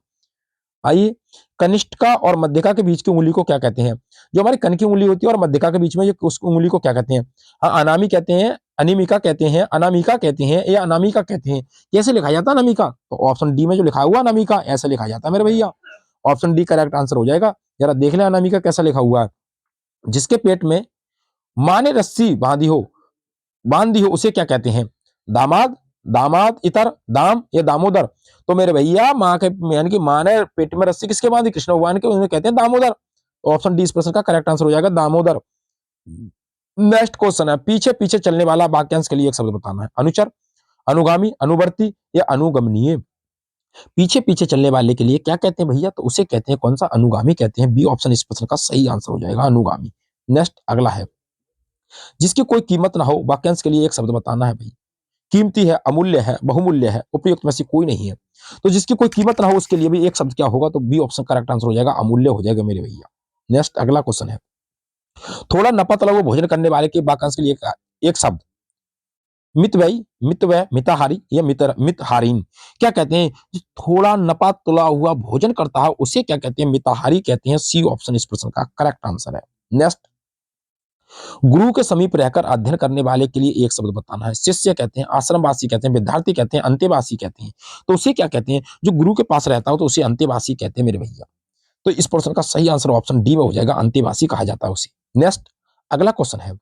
Speaker 1: आइए, कनिष्ठिका और मध्यका के बीच की उंगली को क्या कहते हैं। जो हमारी कन की उंगली होती है और मध्यका के बीच में ये उस उंगली को क्या कहते हैं, हाँ अनामी कहते हैं, अनिमिका कहते हैं, अनामिका कहते हैं, या अनामिका कहते हैं। कैसे लिखा जाता है अनामिका, तो ऑप्शन डी में जो लिखा हुआ अनामिका ऐसा लिखा जाता है मेरे भैया, ऑप्शन डी करेक्ट आंसर हो जाएगा। जरा देख ले अनामिका कैसा लिखा हुआ है, जिसके पेट में माँ ने रस्सी बांध दी हो उसे क्या कहते हैं, दामाद, दामाद, इतर, दाम, या दामोदर। तो मेरे भैया माँ के यानी कि माँ ने पेट में रस्सी किसके बांधी, कृष्ण भगवान के, उन्हें कहते हैं दामोदर। तो ऑप्शन डी इस प्रश्न का करेक्ट आंसर हो जाएगा, दामोदर। नेक्स्ट क्वेश्चन है, पीछे पीछे चलने वाला वाक्यांश के लिए एक शब्द बताना है। अनुचर, अनुगामी, अनुवर्ती, या अनुगमनीय। पीछे पीछे चलने वाले के लिए क्या कहते हैं भैया? तो उसे कहते हैं कौन सा? अनुगामी कहते हैं। बी ऑप्शन इस प्रश्न का सही आंसर हो जाएगा, अनुगामी। नेक्स्ट अगला है, जिसकी कोई कीमत ना हो, वाक्यांश के लिए एक शब्द बताना है भाई। कीमती है, अमूल्य है, बहुमूल्य है, उपयुक्त में से कोई नहीं है। तो जिसकी कोई कीमत ना हो उसके लिए भी एक शब्द क्या होगा? तो बी ऑप्शन करेक्ट आंसर हो जाएगा, अमूल्य हो जाएगा मेरे भैया। नेक्स्ट अगला क्वेश्चन है, थोड़ा नपा तला हुआ भोजन करने वाले के वाक्यांश के लिए एक शब्द। मितव्ययी, मितव्यय, मिताहारी या मितहारीन। क्या कहते हैं? जो थोड़ा नपा तुला हुआ भोजन करता है उसे क्या कहते हैं? मिताहारी कहते हैं। सी ऑप्शन इस प्रश्न का करेक्ट आंसर है। नेक्स्ट, गुरु के समीप रहकर अध्ययन करने वाले के लिए एक शब्द बताना है। शिष्य कहते हैं, आश्रमवासी कहते हैं, विद्यार्थी कहते हैं, अंतेवासी कहते हैं। तो उसे क्या कहते हैं? जो गुरु के पास रहता हो तो उसे अंतेवासी कहते हैं मेरे भैया। तो इस प्रश्न का सही आंसर ऑप्शन डी में हो जाएगा, अंतेवासी कहा जाता है उसे। नेक्स्ट अगला क्वेश्चन है,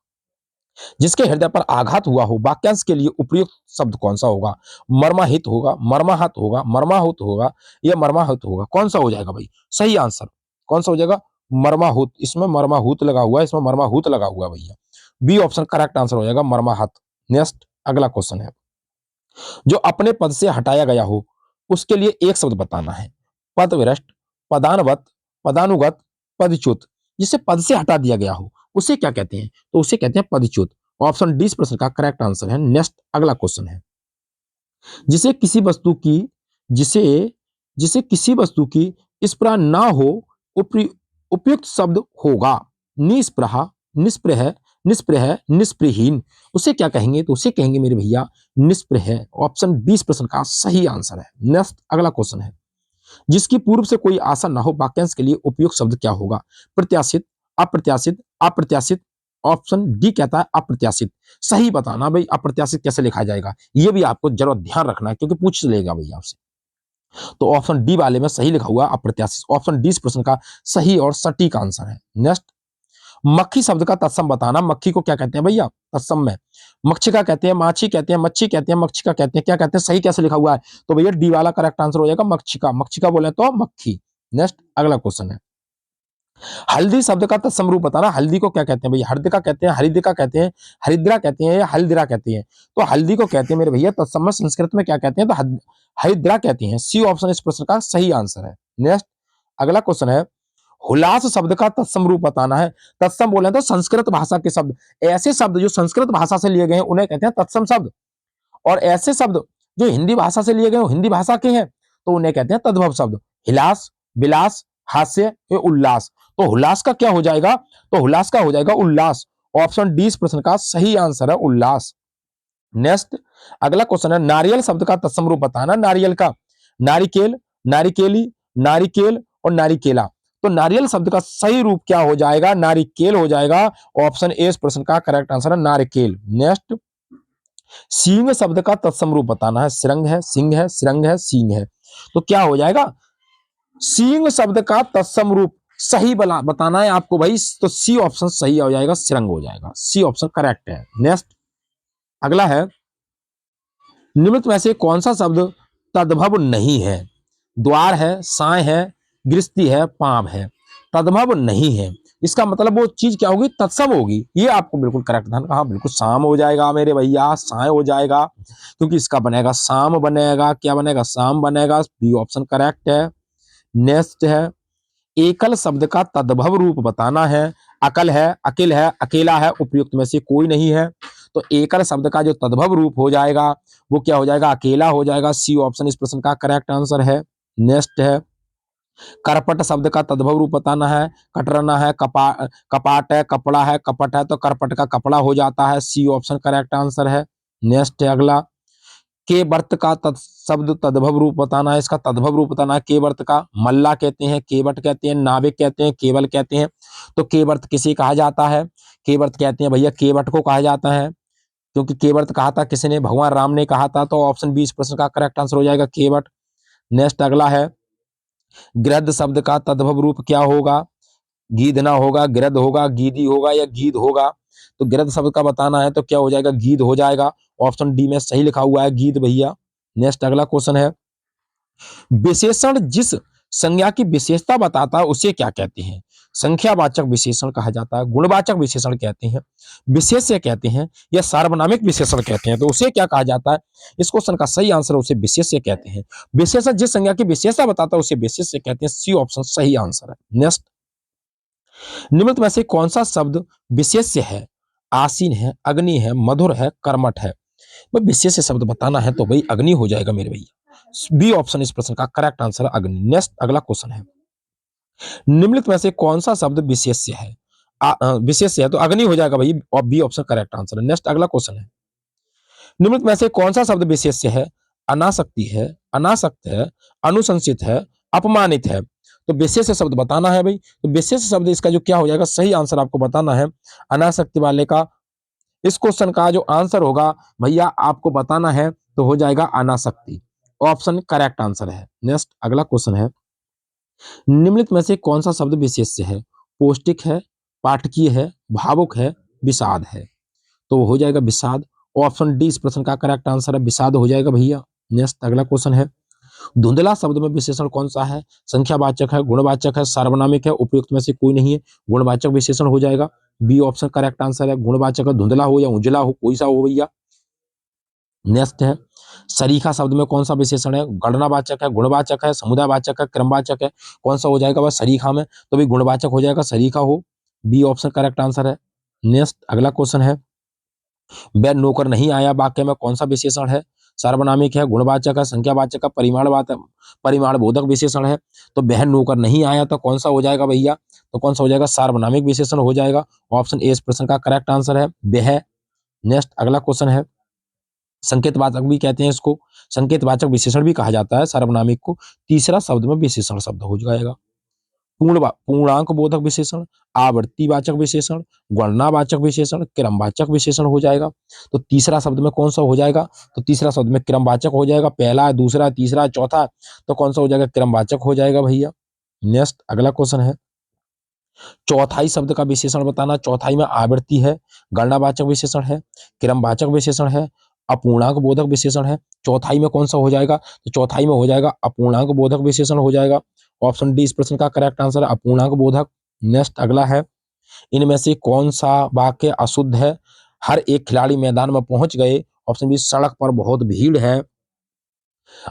Speaker 1: जिसके हृदय पर आघात हुआ हो, वाक्यांश के लिए उपयुक्त शब्द कौन सा होगा? मर्माहित होगा, मर्माहत होगा, मर्माहुत होगा या मर्माहत होगा? कौन सा हो जाएगा भाई सही आंसर? कौन सा हो जाएगा? मर्माहुत। इसमें मर्माहुत लगा हुआ है, इसमें मर्माहुत लगा हुआ है भैया। बी ऑप्शन करेक्ट आंसर हो जाएगा, मर्माहत। नेक्स्ट अगला क्वेश्चन है, जो अपने पद से हटाया गया हो उसके लिए एक शब्द बताना है। पदभ्रष्ट, पदानवत, पदानुगत, पदच्युत। जिसे पद से हटा दिया गया हो उसे क्या कहते हैं? तो उसे कहते हैं पदच्युत। ऑप्शन डी इस प्रश्न का करेक्ट आंसर है। नेक्स्ट अगला क्वेश्चन है, जिसे किसी वस्तु की जिसे जिसे किसी वस्तु की स्पृहा ना हो उपयुक्त शब्द होगा। निस्पृहा, निस्पृह, निस्पृह, निस्पृहीन। उसे क्या कहेंगे? तो उसे कहेंगे मेरे भैया निस्पृह। ऑप्शन 20 प्रश्न का सही आंसर है। नेक्स्ट अगला क्वेश्चन है, जिसकी पूर्व से कोई आशा ना हो, वाक्यांश के लिए उपयुक्त शब्द क्या होगा? प्रत्याशित, अप्रत्याशित, अप्रत्याशित। ऑप्शन डी कहता है अप्रत्याशित। सही बताना भाई, अप्रत्याशित कैसे लिखा जाएगा ये भी आपको जरूर ध्यान रखना है क्योंकि पूछ लेगा भैया आपसे। तो ऑप्शन डी वाले में सही लिखा हुआ अप्रत्याशित। ऑप्शन डी इस प्रश्न का सही और सटीक आंसर है। नेक्स्ट, मक्खी शब्द का तत्सम बताना। मक्खी को क्या कहते हैं भैया? तत्सम में मक्षिका कहते हैं, माछी कहते हैं, मच्छी कहते हैं, मक्षिका कहते हैं। क्या कहते हैं? सही कैसे लिखा हुआ है? तो भैया डी वाला करेक्ट आंसर हो जाएगा मक्षिका। मक्षिका बोले तो मक्खी। नेक्स्ट अगला क्वेश्चन है, हल्दी शब्द का तत्सम रूप बताना। हल्दी को क्या कहते हैं भैया? हर्दिका कहते हैं, हरिदिका कहते हैं, हरिद्रा कहते हैं या हल्दिरा कहते हैं? तो हल्दी को कहते हैं मेरे भैया तत्सम में संस्कृत में क्या कहते हैं? तो हरिद्रा कहते हैं। सी ऑप्शन इस प्रश्न का सही आंसर है। नेक्स्ट अगला क्वेश्चन है, हुलास शब्द का तत्सम रूप बताना है। तत्सम बोले तो संस्कृत भाषा के शब्द, ऐसे शब्द जो संस्कृत भाषा से लिए गए हैं उन्हें कहते हैं तत्सम शब्द, और ऐसे शब्द जो हिंदी भाषा से लिए गए हिंदी भाषा के हैं तो उन्हें कहते हैं तद्भव शब्द। हिलास, विलास, हास्य या उल्लास। तो हुलास का क्या हो जाएगा? तो हुलास का हो जाएगा उल्लास। ऑप्शन डी इस प्रश्न का सही आंसर है, उल्लास। नेक्स्ट अगला क्वेश्चन है, नारियल शब्द का तत्सम रूप बताना। नारियल का नारिकेल, नारिकेली, नारिकेल और नारिकेला। तो नारियल शब्द का सही रूप क्या हो जाएगा? नारिकेल हो जाएगा। ऑप्शन ए इस प्रश्न का करेक्ट आंसर है, नारिकेल। नेक्स्ट, सींग शब्द का तत्सम रूप बताना है। सिरंग है, सिंह है, सिरंग है, सींग है। तो क्या हो जाएगा? सींग शब्द का तत्सम रूप सही बताना है आपको भाई, तो सी ऑप्शन सही हो जाएगा, सिरंग हो जाएगा। सी ऑप्शन करेक्ट है। नेक्स्ट अगला है, निम्नलिखित में से कौन सा शब्द तद्भव नहीं है? द्वार है, साय है, गृहस्थी है, पाप है। तद्भव नहीं है इसका मतलब वो चीज क्या होगी? तत्सम होगी। ये आपको बिल्कुल करेक्ट ध्यान, हाँ बिल्कुल शाम हो जाएगा मेरे भैया, साय हो जाएगा क्योंकि इसका बनेगा शाम बनेगा। क्या बनेगा? शाम बनेगा। बी ऑप्शन करेक्ट है। नेक्स्ट है, एकल शब्द का तद्भव रूप बताना है। अकल है, अकिल है, अकेला है, उपयुक्त में से कोई नहीं है। तो एकल शब्द का जो तद्भव रूप हो जाएगा वो क्या हो जाएगा? अकेला हो जाएगा। सी ऑप्शन इस प्रश्न का करेक्ट आंसर है। नेक्स्ट है, करपट शब्द का तद्भव रूप बताना है। कटरना है, कपाट है, कपड़ा है, कपट है, तो करपट का कपड़ा हो जाता है। सी ऑप्शन करेक्ट आंसर है। नेक्स्ट है अगला, के वर्त का शब्द तद्भव रूप बताना है। इसका तद्भव रूप बताना है के वर्त का। मल्ला कहते हैं, केवट कहते हैं, नाविक कहते हैं, केवल कहते हैं। तो के वर्त किसे कहा जाता है? के वर्त कहते हैं भैया केवट को कहा जाता है क्योंकि केवट कहा था किसने? भगवान राम ने कहा था। तो ऑप्शन बी इस प्रश्न का करेक्ट आंसर हो जाएगा, केवट। नेक्स्ट अगला है, गृहस्थ शब्द का तद्भव रूप क्या होगा? गीधना होगा, गिरद होगा, गीदी होगा या गीध होगा? तो गिरद शब्द का बताना है तो क्या हो जाएगा? गीध हो जाएगा। ऑप्शन डी में सही लिखा हुआ है, गीध भैया। नेक्स्ट अगला क्वेश्चन है, विशेषण जिस संज्ञा की विशेषता बताता है उसे क्या कहते हैं? संख्यावाचक विशेषण कहा जाता है, गुणवाचक विशेषण कहते हैं, विशेष्य कहते हैं या सार्वनामिक विशेषण कहते हैं। तो उसे क्या कहा जाता है? इस क्वेश्चन का सही आंसर उसे विशेष्य कहते हैं। विशेषण जिस संज्ञा की विशेषता बताता है उसे विशेष्य कहते हैं। सी ऑप्शन सही आंसर है। नेक्स्ट, निम्नलिखित में से कौन सा शब्द विशेष्य है? आसीन है, अग्नि है, मधुर है, कर्मठ है। भाई विशेष्य शब्द बताना है तो भाई अग्नि हो जाएगा मेरे भैया। बी ऑप्शन इस प्रश्न का करेक्ट आंसर है अग्नि। नेक्स्ट, अगला क्वेश्चन है, निम्नलिखित में से कौन सा शब्द विशेष्य है? विशेष्य है तो अग्नि हो जाएगा भाई, और बी ऑप्शन करेक्ट आंसर है। नेक्स्ट, अगला क्वेश्चन है, निम्नलिखित में से कौन सा शब्द विशेष्य है? अनासक्ति है, अनासक्त है, अनुशंसित है, अपमानित है। तो विशेष शब्द बताना है भाई। तो विशेष शब्द इसका जो क्या हो जाएगा, सही आंसर आपको बताना है। अनासक्ति वाले का इस क्वेश्चन का जो आंसर होगा भैया आपको बताना है तो हो जाएगा अनासक्ति। ऑप्शन करेक्ट आंसर है। नेक्स्ट, अगला क्वेश्चन है, निम्नलिखित में से कौन सा शब्द विशेष्य है? पौष्टिक है, पाठकीय है, भावुक है, विषाद है। तो वो हो जाएगा विषाद। ऑप्शन डी इस प्रश्न का करेक्ट आंसर है, विषाद हो जाएगा भैया। नेक्स्ट, अगला क्वेश्चन है, धुंधला शब्द में विशेषण कौन सा है? संख्यावाचक है, गुणवाचक है, सार्वनामिक है, उपयुक्त में से कोई नहीं है। गुणवाचक विशेषण हो जाएगा। बी ऑप्शन करेक्ट आंसर है। गुणवाचक है, धुंधला हो या उजला हो, कोई सा हो भैया। नेक्स्ट है, सरीखा शब्द में कौन सा विशेषण है? गणनावाचक है, गुणवाचक है, समुदायवाचक है, क्रमवाचक है। कौन सा हो जाएगा वह सरीखा में? तो भी गुणवाचक हो जाएगा, सरीखा हो। बी ऑप्शन करेक्ट आंसर है। नेक्स्ट, अगला क्वेश्चन है, वह नौकर नहीं आया वाक्य में कौन सा विशेषण है? सार्वनामिक है, गुणवाचक है, संख्यावाचक है, परिमाण बोधक विशेषण है। तो वह नौकर नहीं आया तो कौन सा हो जाएगा भैया? तो कौन सा हो जाएगा? सार्वनामिक विशेषण हो जाएगा। ऑप्शन ए इस प्रश्न का करेक्ट आंसर है, वह। नेक्स्ट, अगला क्वेश्चन है, संकेतवाचक भी कहते हैं इसको, संकेतवाचक विशेषण भी कहा जाता है सार्वनामिक को। तीसरा शब्द में विशेषण शब्द हो जाएगा। पूर्णांक बोधक विशेषण, आवर्तीवाचक विशेषण, गणनावाचक विशेषण, क्रमवाचक विशेषण हो जाएगा। तो तीसरा शब्द में कौन सा हो जाएगा? तो तीसरा शब्द में क्रमवाचक हो जाएगा। पहला, दूसरा, तीसरा, चौथा, तो कौन सा हो जाएगा? क्रमवाचक हो जाएगा भैया। नेक्स्ट, अगला क्वेश्चन है, चौथाई शब्द का विशेषण बताना। चौथाई में आवृत्ति है, गणनावाचक विशेषण है, क्रमवाचक विशेषण है, अपूर्णांक बोधक विशेषण है। चौथाई में कौन सा हो जाएगा? तो चौथाई में हो जाएगा अपूर्णांक बोधक विशेषण हो जाएगा। ऑप्शन डी इस प्रश्न का करेक्ट आंसर है, अपूर्णांक बोधक। नेक्स्ट, अगला है, इनमें से कौन सा वाक्य अशुद्ध है? हर एक खिलाड़ी मैदान में पहुंच गए। ऑप्शन बी, सड़क पर बहुत भीड़ है।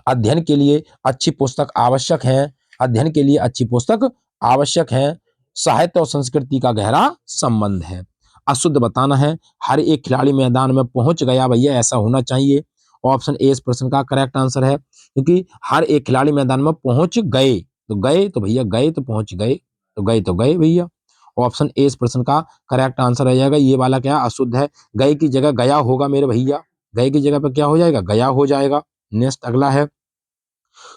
Speaker 1: अध्ययन के लिए अच्छी पुस्तक आवश्यक है। अध्ययन के लिए अच्छी पुस्तक आवश्यक है। साहित्य और संस्कृति का गहरा संबंध है। अशुद्ध बताना है, हर एक खिलाड़ी मैदान में पहुंच गया भैया, ऐसा होना चाहिए। ऑप्शन ए इस प्रश्न का करेक्ट आंसर है, क्योंकि हर एक खिलाड़ी मैदान में पहुंच गए, तो गए तो भैया गए तो पहुंच गए, तो गए भैया। ऑप्शन ए इस प्रश्न का करेक्ट आंसर रह जाएगा। ये वाला क्या अशुद्ध है, गए की जगह गया होगा मेरे भैया। गए की जगह पर क्या हो जाएगा? गया हो जाएगा। नेक्स्ट, अगला है,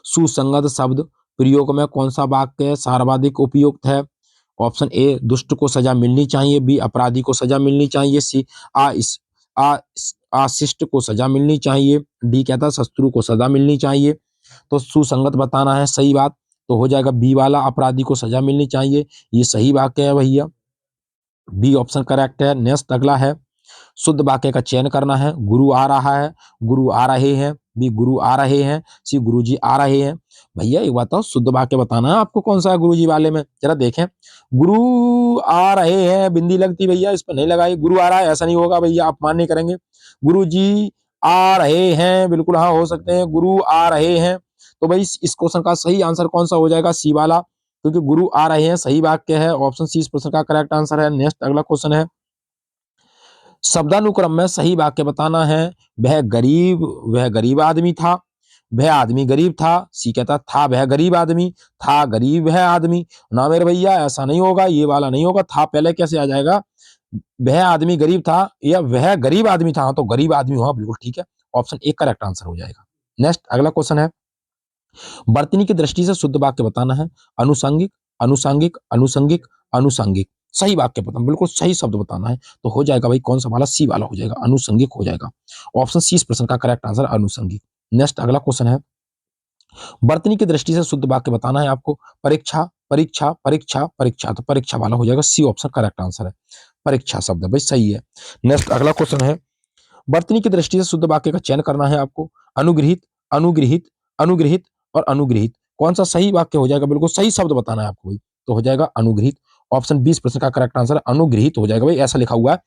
Speaker 1: सुसंगत शब्द प्रयोग में कौन सा वाक्य सर्वाधिक उपयुक्त है? ऑप्शन ए, दुष्ट को सजा मिलनी चाहिए। बी, अपराधी को सजा मिलनी चाहिए। सी, आशिष्ट को सजा मिलनी चाहिए। डी कहता है शत्रु को सजा मिलनी चाहिए। तो सुसंगत बताना है, सही बात तो हो जाएगा बी वाला, अपराधी को सजा मिलनी चाहिए। ये सही वाक्य है भैया, बी ऑप्शन करेक्ट है। नेक्स्ट, अगला है, शुद्ध वाक्य का चयन करना है। गुरु आ रहा है, गुरु आ रहे हैं। बी, गुरु आ रहे हैं। सी, गुरुजी आ रहे हैं। भैया एक बताओ, शुद्ध वाक्य बताना है आपको कौन सा है गुरुजी वाले में, जरा देखें। गुरु आ रहे हैं, बिंदी लगती भैया, इस पर नहीं लगाई। गुरु आ रहा है ऐसा नहीं होगा भैया, आप मान नहीं करेंगे। गुरुजी आ रहे हैं, बिल्कुल हाँ हो सकते हैं, गुरु आ रहे हैं। तो भाई इस क्वेश्चन का सही आंसर कौन सा हो जाएगा? सी वाला, क्योंकि गुरु आ रहे हैं सही वाक्य है। ऑप्शन सी इस प्रश्न का करेक्ट आंसर है। नेक्स्ट, अगला क्वेश्चन है, शब्दानुक्रम में सही वाक्य बताना है। वह गरीब आदमी था। वह आदमी गरीब था। सी कहता था वह गरीब आदमी, था गरीब वह आदमी। ना मेरे भैया ऐसा नहीं होगा, ये वाला नहीं होगा। था पहले कैसे आ जाएगा? वह आदमी गरीब था या वह गरीब आदमी था? हाँ, तो गरीब आदमी हुआ, बिल्कुल ठीक है। ऑप्शन ए करेक्ट आंसर हो जाएगा। नेक्स्ट, अगला क्वेश्चन है, वर्तनी की दृष्टि से शुद्ध वाक्य बताना है। अनुसांगिक, अनुसांगिक, अनुसंगिक, अनुसांगिक। सही वाक्य बताना, बिल्कुल सही शब्द बताना है। तो हो जाएगा भाई कौन सा वाला? सी वाला हो जाएगा, अनुसंगिक हो जाएगा। ऑप्शन सी इस प्रश्न का करेक्ट आंसर अनुसंगिक। नेक्स्ट, अगला क्वेश्चन है, वर्तनी की दृष्टि से शुद्ध वाक्य बताना है आपको। परीक्षा, परीक्षा, परीक्षा, परीक्षा, तो परीक्षा वाला हो जाएगा। सी ऑप्शन करेक्ट आंसर है, परीक्षा शब्द भाई सही है। नेक्स्ट, अगला क्वेश्चन है, वर्तनी की दृष्टि से शुद्ध वाक्य का चयन करना है आपको। अनुग्रहित, अनुग्रहित, अनुग्रहित और अनुग्रहित। कौन सा सही वाक्य हो जाएगा, बिल्कुल सही शब्द बताना है आपको भाई, तो हो जाएगा अनुगृहित। ऑप्शन 20 प्रश्न का करेक्ट आंसर है अनुगृहित हो जाएगा भाई, ऐसा लिखा हुआ है।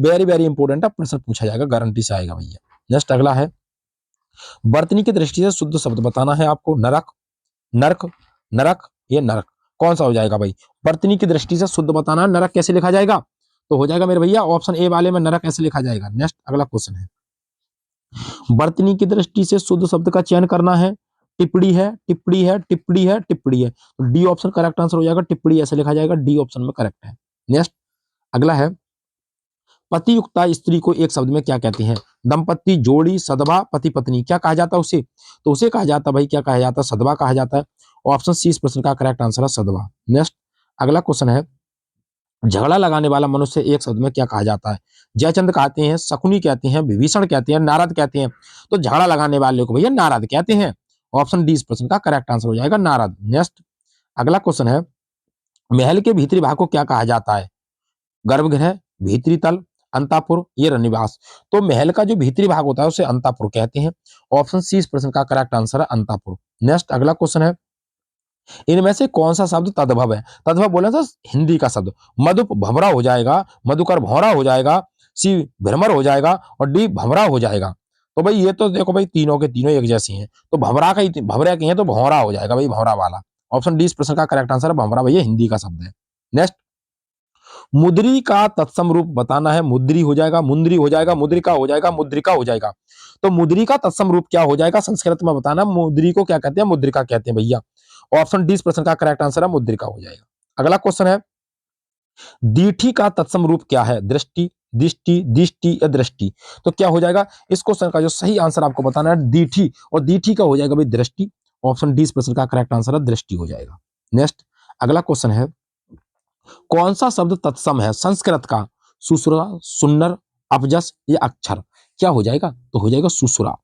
Speaker 1: वेरी वेरी इंपॉर्टेंट है, प्रश्न पूछा जाएगा, गारंटी से आएगा भैया। नेक्स्ट अगला है, वर्तनी की दृष्टि से शुद्ध शब्द बताना है आपको। नरक, नरक, नरक, ये नरक कौन सा हो जाएगा भाई, वर्तनी की दृष्टि से शुद्ध बताना है। नरक कैसे लिखा जाएगा, तो हो जाएगा मेरे भैया ऑप्शन ए वाले में नरक ऐसे लिखा जाएगा। नेक्स्ट अगला क्वेश्चन है, वर्तनी की दृष्टि से शुद्ध शब्द का चयन करना है। टिप्पणी है, टिप्पणी है, टिप्पणी है, टिप्पणी है, तो डी ऑप्शन करेक्ट आंसर हो जाएगा। टिप्पणी ऐसे लिखा जाएगा, डी ऑप्शन में करेक्ट है। नेक्स्ट अगला है, पतियुक्ता स्त्री को एक शब्द में क्या कहते हैं। दंपत्ति, जोड़ी, सदभा, पति पत्नी, क्या कहा जाता है उसे, तो उसे कहा जाता है भाई, क्या कहा जाता है, सदभा कहा जाता है। ऑप्शन सी इस प्रश्न का करेक्ट आंसर है सदभा। नेक्स्ट अगला क्वेश्चन है, झगड़ा लगाने वाला मनुष्य एक शब्द में क्या कहा जाता है। जयचंद कहते हैं, शकुनी कहते हैं, विभीषण कहते हैं, नारद कहते हैं, तो झगड़ा लगाने वाले को भैया नारद कहते हैं। ऑप्शन डी इस प्रश्न का करेक्ट आंसर हो जाएगा नारद। नेक्स्ट अगला क्वेश्चन है, महल के भीतरी भाग को क्या कहा जाता है। गर्भगृह, भीतरी तल, अंतापुर, ये रनिवास, तो महल का जो भीतरी भाग होता है उसे अंतापुर कहते हैं। ऑप्शन सी इस प्रश्न का करेक्ट आंसर है अंतापुर। नेक्स्ट अगला क्वेश्चन है, इनमें से कौन सा शब्द तद्भव है। तद्भव बोला था हिंदी का शब्द, मधुप भंवरा हो जाएगा, मधुकर भौरा हो जाएगा, सी भ्रमर हो जाएगा और डी भंवरा हो जाएगा। तो भाई ये तो देखो भाई तीनों के तीनों एक जैसी हैं, तो भंवरा का ही भंवरा की है तो भौरा हो जाएगा भाई, भौरा वाला। ऑप्शन डी इस प्रश्न का करेक्ट आंसर है भंवरा, भैया हिंदी का शब्द है। नेक्स्ट, मुद्री का तत्सम रूप बताना है। मुद्री हो जाएगा, मुंद्री हो जाएगा, मुद्रिका हो जाएगा, मुद्रिका हो जाएगा, तो मुद्री का तत्सम रूप क्या हो जाएगा संस्कृत में बताना। मुद्री को क्या कहते हैं, मुद्रिका कहते हैं भैया। ऑप्शन डी इस प्रश्न का करेक्ट आंसर है मुद्रिका हो जाएगा। अगला क्वेश्चन है, दीठी का तत्सम रूप क्या है। दृष्टि, दिष्टि, दिष्टि या दृष्टि, तो क्या हो जाएगा इस क्वेश्चन का जो सही आंसर आपको बताना है दीठी, और दीठी का हो जाएगा भाई दृष्टि। ऑप्शन डी इस प्रश्न का करेक्ट आंसर है दृष्टि हो जाएगा। नेक्स्ट अगला क्वेश्चन है, कौन सा शब्द तत्सम है संस्कृत का। सुसुरा, सुन्नर, अपजस या अक्षर, क्या हो जाएगा, तो हो जाएगा सुसुरा।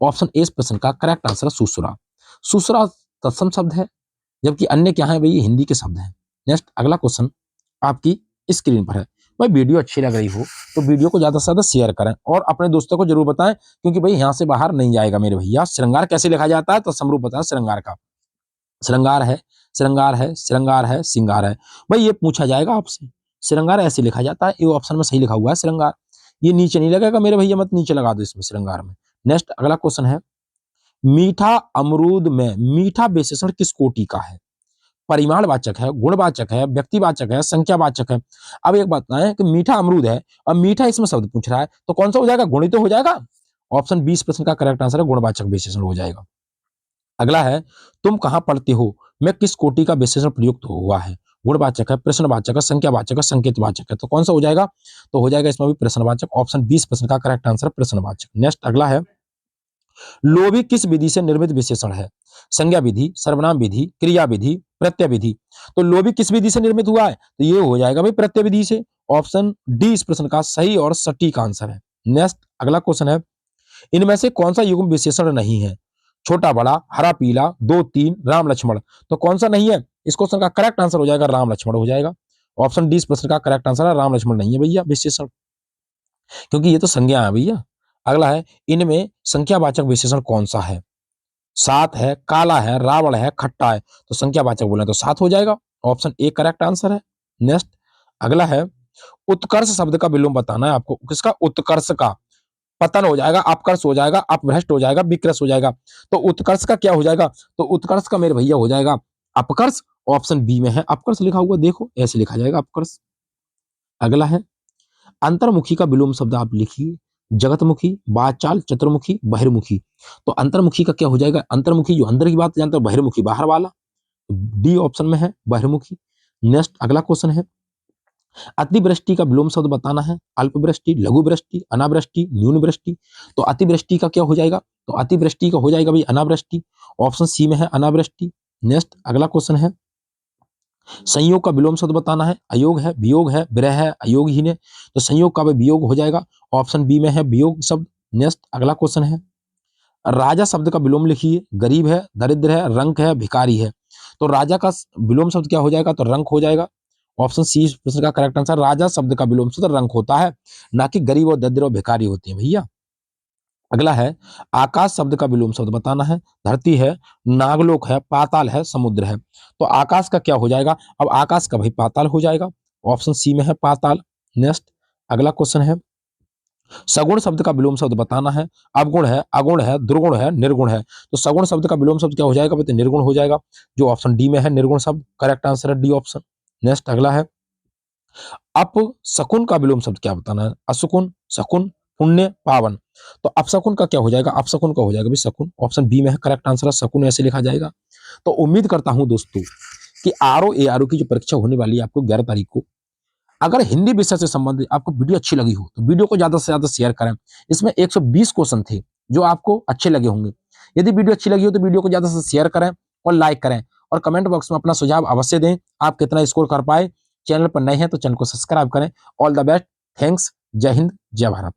Speaker 1: ऑप्शन ए इस प्रश्न का करेक्ट आंसर है सुसुरा। सुसुरा तत्सम शब्द है, जबकि अन्य क्या है भाई ये हिंदी के शब्द हैं। नेक्स्ट अगला क्वेश्चन आपकी स्क्रीन पर है। भाई वीडियो अच्छी लग रही हो तो वीडियो को ज्यादा से ज्यादा शेयर करें और अपने दोस्तों को जरूर बताएं, क्योंकि भाई यहाँ से बाहर नहीं जाएगा मेरे भैया। श्रृंगार कैसे लिखा जाता है, तो समरूप बताएं श्रृंगार का। श्रृंगार है, श्रृंगार है, श्रृंगार है, श्रृंगार है, भाई ये पूछा जाएगा आपसे। श्रृंगार ऐसे लिखा जाता है, ये ऑप्शन में सही लिखा हुआ है श्रृंगार, ये नीचे नहीं लगेगा मेरे भैया, मत नीचे लगा दो इसमें श्रृंगार में। नेक्स्ट अगला क्वेश्चन है, मीठा अमरूद में मीठा विशेषण किस कोटि का है। परिमाणवाचक है, गुणवाचक है, व्यक्तिवाचक है, संख्यावाचक है। अब एक बात है कि मीठा अमरूद है और मीठा इसमें शब्द पूछ रहा है, तो कौन सा हो जाएगा, गुणित तो हो जाएगा। ऑप्शन 20 प्रश्न का करेक्ट आंसर है गुणवाचक विशेषण हो जाएगा। अगला है, तुम कहां पढ़ते हो में किस कोटि का विशेषण प्रयुक्त हुआ है। गुणवाचक है, प्रश्नवाचक है, संख्यावाचक है, संकेतवाचक है, तो कौन सा हो जाएगा, तो हो जाएगा इसमें भी प्रश्नवाचक। ऑप्शन 20 प्रश्न का करेक्ट आंसर प्रश्नवाचक। नेक्स्ट अगला है, लोभी किस विधि से निर्मित विशेषण है। संज्ञा विधि, सर्वनाम विधि, क्रिया विधि, प्रत्यय विधि, तो लोभी किस विधि से निर्मित हुआ है, तो ये हो जाएगा भाई प्रत्यय विधि से। ऑप्शन डी इस प्रश्न का सही और सटीक आंसर है। नेक्स्ट अगला क्वेश्चन है, इनमें से कौन सा युग्म विशेषण नहीं है। छोटा बड़ा, हरा पीला, दो तीन, राम लक्ष्मण, तो कौन सा नहीं है, इस क्वेश्चन का करेक्ट आंसर हो जाएगा राम लक्ष्मण हो जाएगा। ऑप्शन डी इस प्रश्न का करेक्ट आंसर है राम लक्ष्मण नहीं है भैया विशेषण, क्योंकि ये तो संज्ञा है भैया। अगला है, इनमें संख्यावाचक विशेषण कौन सा है। सात है, काला है, रावण है, खट्टा है, तो संख्यावाचक बोले तो सात हो जाएगा। ऑप्शन ए करेक्ट आंसर है। नेक्स्ट अगला है, उत्कर्ष शब्द का विलोम बताना है आपको। किसका, उत्कर्ष का। पतन हो जाएगा, अपकर्ष हो जाएगा, अपभ्रष्ट हो जाएगा, विकृष हो जाएगा, तो उत्कर्ष का क्या हो जाएगा, तो उत्कर्ष का मेरे भैया हो जाएगा अपकर्ष। ऑप्शन बी में है अपकर्ष लिखा हुआ, देखो ऐसे लिखा जाएगा अपकर्ष। अगला है, अंतर्मुखी का विलोम शब्द आप लिखिए। जगतमुखी, बाचाल, चतुर्मुखी, बहिर्मुखी, तो अंतर्मुखी का क्या हो जाएगा, अंतर्मुखी जो अंदर की बात जानता है, बहिर्मुखी बाहर वाला, डी ऑप्शन में है बहिर्मुखी। नेक्स्ट अगला क्वेश्चन है, अतिवृष्टि का विलोम शब्द बताना है। अल्पवृष्टि, लघुवृष्टि, अनावृष्टि, न्यून वृष्टि, तो अतिवृष्टि का क्या हो जाएगा, तो अतिवृष्टि का हो जाएगा भाई अनावृष्टि। ऑप्शन सी में है अनावृष्टि। नेक्स्ट अगला क्वेश्चन है, संयोग का विलोम शब्द बताना है। अयोग है, वियोग है, विरह है, अयोगहीन है, तो संयोग का वियोग हो जाएगा। ऑप्शन बी में है वियोग शब्द। नेक्स्ट अगला क्वेश्चन है, राजा शब्द का विलोम लिखिए। गरीब है, दरिद्र है, रंक है, भिखारी है, तो राजा का विलोम शब्द क्या हो जाएगा, तो रंक हो जाएगा। ऑप्शन सी इस प्रश्न का करेक्ट आंसर, राजा शब्द का विलोम शब्द रंक होता है, ना कि गरीब और दरिद्र और भिखारी होते हैं भैया। अगला है आकाश शब्द का विलोम शब्द बताना है। धरती है, नागलोक है, पाताल है, समुद्र है। तो आकाश का क्या हो जाएगा? अब आकाश का भाई पाताल हो जाएगा, ऑप्शन सी में है पाताल। नेक्स्ट अगला क्वेश्चन है सगुण शब्द का विलोम शब्द बताना है। अवगुण है, अगुण है, दुर्गुण है, निर्गुण है। तो सगुण शब्द का विलोम शब्द क्या हो जाएगा? तो निर्गुण हो जाएगा, जो ऑप्शन डी में है निर्गुण शब्द। करेक्ट आंसर है डी ऑप्शन। नेक्स्ट अगला है अपशकुन का विलोम शब्द क्या बताना है? अशकुन, शकुन, पुण्य, पावन। तो अपशकुन का क्या हो जाएगा? अपशकुन का हो जाएगा भाई शकुन, ऑप्शन बी में है करेक्ट आंसर है शकुन, ऐसे लिखा जाएगा। तो उम्मीद करता हूं दोस्तों कि आरओ एआरओ की जो परीक्षा होने वाली है आपको 11 तारीख को, अगर हिंदी विषय से संबंधित आपको वीडियो अच्छी लगी हो तो वीडियो को ज्यादा से ज्यादा शेयर करें। इसमें 120 क्वेश्चन थे जो आपको अच्छे लगे होंगे। यदि वीडियो अच्छी लगी हो तो वीडियो को ज्यादा से शेयर करें और लाइक करें, और कमेंट बॉक्स में अपना सुझाव अवश्य दें, आप कितना स्कोर कर पाए। चैनल पर नए हैं तो चैनल को सब्सक्राइब करें। ऑल द बेस्ट, थैंक्स, जय हिंद, जय भारत।